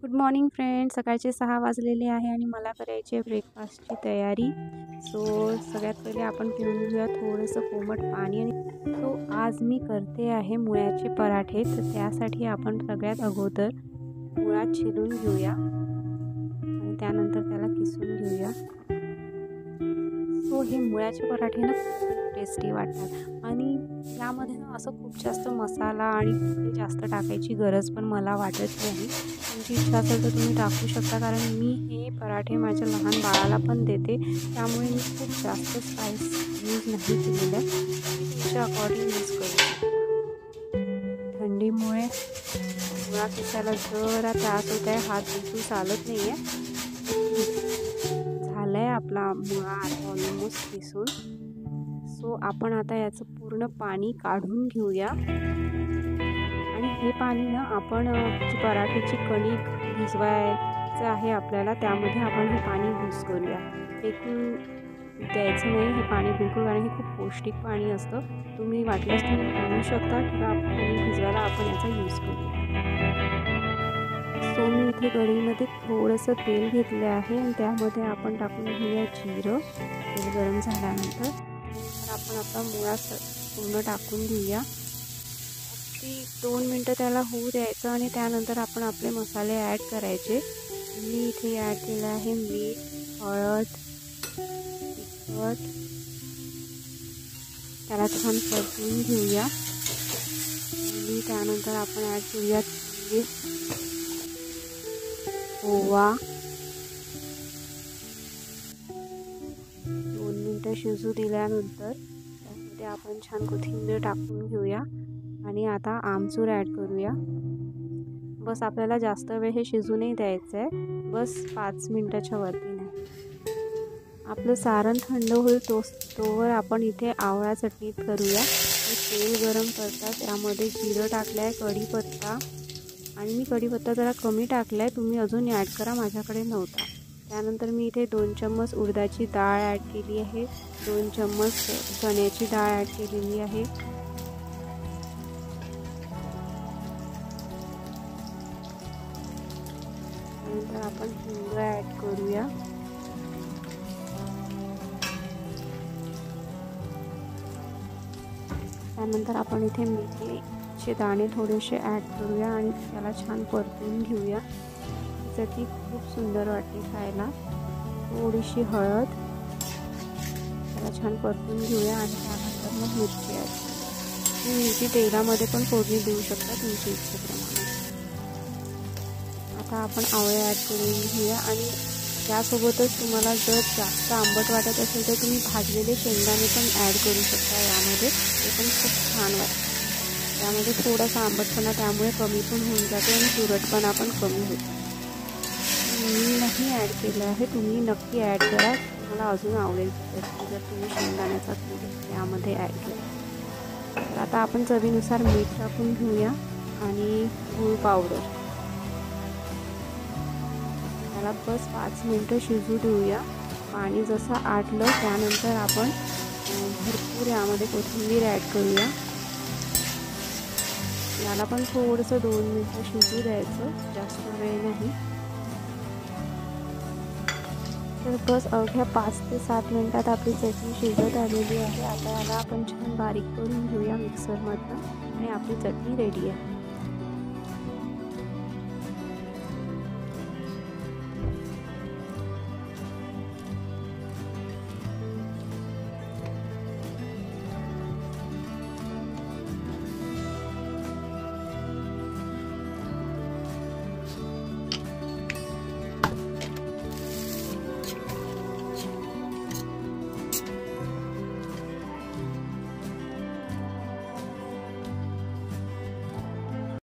Good morning friends. सकाळचे 6 वाजलेले आहे आणि मला करायची आहे ब्रेकफास्टची तयारी. सगळ्यात पहिले आपण पिऊन घेऊया थोडंसं कोमट पाणी. आज मी करते आहे मुळ्याचे पराठे. तर त्यासाठी आपण सगळ्यात अगोदर मुळा छिलून घेऊया आणि त्यानंतर त्याला किसून घेऊया. हे मुळ्याचे पराठे ना खूप टेस्टी वाटतात आणि यामध्ये ना असं खूप जास्त मसाला आणि जास्त टाकायची गरज पण मला वाटत नाही. तुमची इच्छा असेल तर तुम्ही टाकू शकता, कारण मी हे पराठे माझ्या लहान बाळाला पण देते, त्यामुळे मी खूप जास्त स्पाइस यूज नाही केलेलं आहे. तुमच्या अकॉर्डिंग यूज करू शकता. थंडीमुळे मुळा किसायला जरा त्रास होत आहे, हात बिलकुल चालत नाही आहे. झालं आहे आपला मुळा आता ऑलमोस्ट किसून. आपण आता याचं पूर्ण पाणी काढून घेऊया आणि हे पाणी ना आपण जी पराठ्याची कणिक भिजवायचं आहे आपल्याला, त्यामध्ये आपण हे पाणी यूज करूया. फेकून द्यायचं नाही हे पाणी बिलकुल, कारण हे खूप पौष्टिक पाणी असतं. तुम्ही वाटल्यास तुम्ही पिऊ शकता किंवा पाणी भिजवायला आपण याचा यूज करूया. मी इथे कढईमध्ये थोडंसं तेल घेतलं आहे आणि त्यामध्ये आपण टाकून घेऊया जिरं. तेल गरम झाल्यानंतर आपण आपला मुळा पूर्ण टाकून घेऊया. अगदी 2 मिनटं त्याला होऊ द्यायचं आणि त्यानंतर आपण आपले मसाले ॲड करायचे. मी इथे ॲड केलं आहे मीठ, हळद, तिखट. त्याला छान परतून घेऊया आणि त्यानंतर आपण ॲड करूया तीळ, ओवा. 2 मिनटं शिजू दिल्यानंतर त्यामध्ये आपण छान कोथिंबीर टाकून घेऊया आणि आता आमचूर ॲड करूया. बस आपल्याला जास्त वेळ हे शिजू नाही द्यायचं आहे, बस 5 मिनटाच्या वरती नाही. आपलं सारण थंड होईल तोवर आपण इथे आवळा चटणी करूया. तेल गरम करता त्यामध्ये जिरं टाकलं आहे, कढीपत्ता, आणि मी कढीपत्ता जरा कमी टाकला आहे, तुम्ही अजून ॲड करा, माझ्याकडे नव्हता. त्यानंतर मी इथे 2 चम्मच उडदाची डाळ ॲड केली आहे, 2 चम्मच चण्याची डाळ ॲड केलेली आहे. त्यानंतर आपण हिंग ॲड करूया. त्यानंतर आपण इथे मेथीचे दाणे थोडेसे ॲड करूया आणि त्याला छान परतून घेऊया. ती खूप सुंदर वाटते खायला. थोडीशी हळद, त्याला छान परतून घेऊया आणि त्यानंतर मग मिरची ॲड. मिरची तेलामध्ये पण फोडणी देऊ शकता तुमच्या इच्छेप्रमाणे. आता आपण आवळे ॲड करून घेऊया आणि त्यासोबतच तुम्हाला जर जास्त आंबट वाटत असेल तर तुम्ही भाजलेले शेंगदाणे पण ॲड करू शकता यामध्ये. ते पण खूप छान वाटतं. त्यामध्ये थोडासा आंबटपणा त्यामुळे कमी पण होऊन जाते आणि तुरटपणा पण कमी होतो. मी नाही ॲड केलं आहे, तुम्ही नक्की ॲड करा, तुम्हाला अजून आवडेल जर तुम्ही शेंगदाण्याचा कूट यामध्ये ॲड केला. तर आता आपण चवीनुसार मीठ टाकून घेऊया आणि गूळ पावडर. त्याला बस 5 मिनटं शिजू देऊया. पाणी जसं आटलं त्यानंतर आपण भरपूर यामध्ये कोथिंबीर ॲड करूया. याला पण थोडंसं 2 मिनटं शिजू द्यायचं, जास्त वेळ नाही. तर बस अवघ्या 5 ते 7 मिनटात आपली चटणी शिजत आलेली आहे. आता याला आपण छान बारीक करून घेऊया मिक्सरमधनं आणि आपली चटणी रेडी आहे.